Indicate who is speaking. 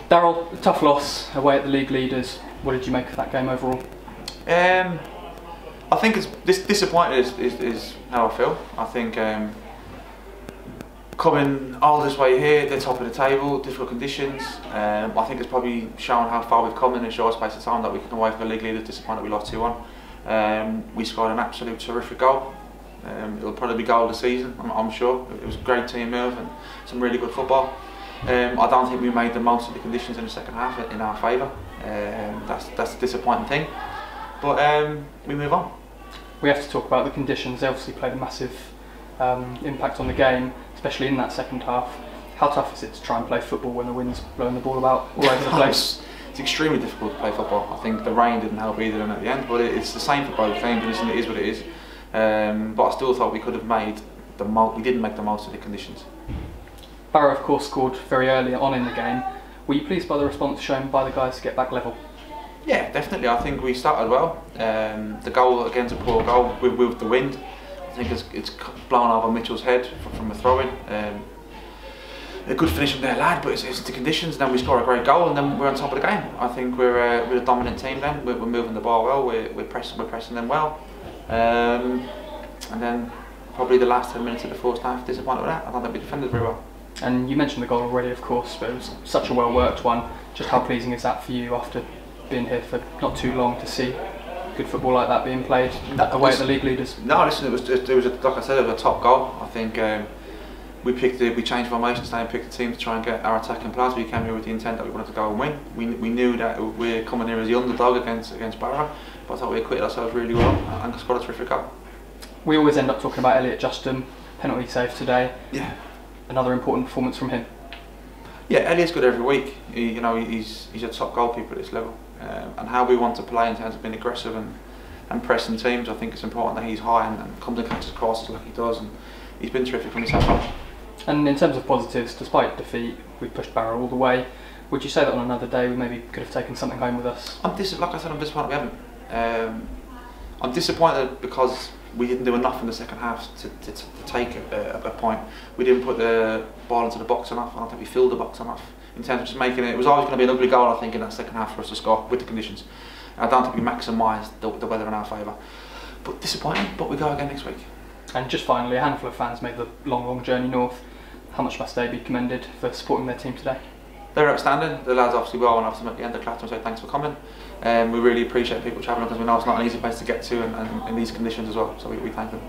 Speaker 1: Daryl, tough loss away at the league leaders. What did you make of that game overall?
Speaker 2: I think it's disappointed is how I feel. I think coming all this way here, at the top of the table, difficult conditions. I think it's probably shown how far we've come in a short space of time that we can come away from the league leaders. Disappointed we lost 2-1. We scored an absolute terrific goal. It'll probably be goal of the season, I'm sure. It was a great team move and some really good football. I don't think we made the most of the conditions in the second half in our favour. That's a disappointing thing. But we move on.
Speaker 1: We have to talk about the conditions. They obviously played a massive impact on the game, especially in that second half. How tough is it to try and play football when the wind's blowing the ball about all over the place?
Speaker 2: It's extremely difficult to play football. I think the rain didn't help either at the end, but it's the same for both teams, and it is what it is. But I still thought we could have made we didn't make the most of the conditions.
Speaker 1: Barrow, of course, scored very early on in the game. Were you pleased by the response shown by the guys to get back level?
Speaker 2: Yeah, definitely. I think we started well. The goal, again's a poor goal with the wind. I think it's blown over Mitchell's head from a throw-in. A good finish from their lad, but it's the conditions. Then we score a great goal, and then we're on top of the game. I think we're a dominant team. Then we're moving the ball well. We're pressing them well. And then probably the last 10 minutes of the first half, disappointed with that. I don't think we defended very well.
Speaker 1: And you mentioned the goal already, of course, but it was such a well-worked one. Just how pleasing is that for you after being here for not too long to see good football like that being played away at the league leaders? No,
Speaker 2: listen, it was like I said, it was a top goal. I think we changed formations and picked the team to try and get our attacking plans. We came here with the intent that we wanted to go and win. We knew that we're coming here as the underdog against Barrow, but I thought we acquitted ourselves really well and scored a terrific goal. We
Speaker 1: always end up talking about Elliot Justin, penalty save today.
Speaker 2: Yeah.
Speaker 1: Another important performance from him.
Speaker 2: Yeah, Elliot's good every week. He's a top goalkeeper at this level, and how we want to play in terms of being aggressive and pressing teams. I think it's important that he's high and comes and catches crosses like he does, and he's been terrific from his half. And
Speaker 1: in terms of positives, despite defeat, we pushed Barrow all the way. Would you say that on another day we maybe could have taken something home with us?
Speaker 2: Like I said, I'm disappointed we haven't. I'm disappointed because we didn't do enough in the second half to take a point. We didn't put the ball into the box enough. I don't think we filled the box enough in terms of just making it. It was always going to be an ugly goal, I think, in that second half for us to score with the conditions. And I don't think we maximised the weather in our favour. But disappointing, but we go again next week.
Speaker 1: And just finally, a handful of fans made the long journey north. How much must they be commended for supporting their team today?
Speaker 2: They're outstanding. The lads obviously well, and obviously at the end of the class to say thanks for coming. We really appreciate people travelling because we know it's not an easy place to get to and in these conditions as well, so we thank them.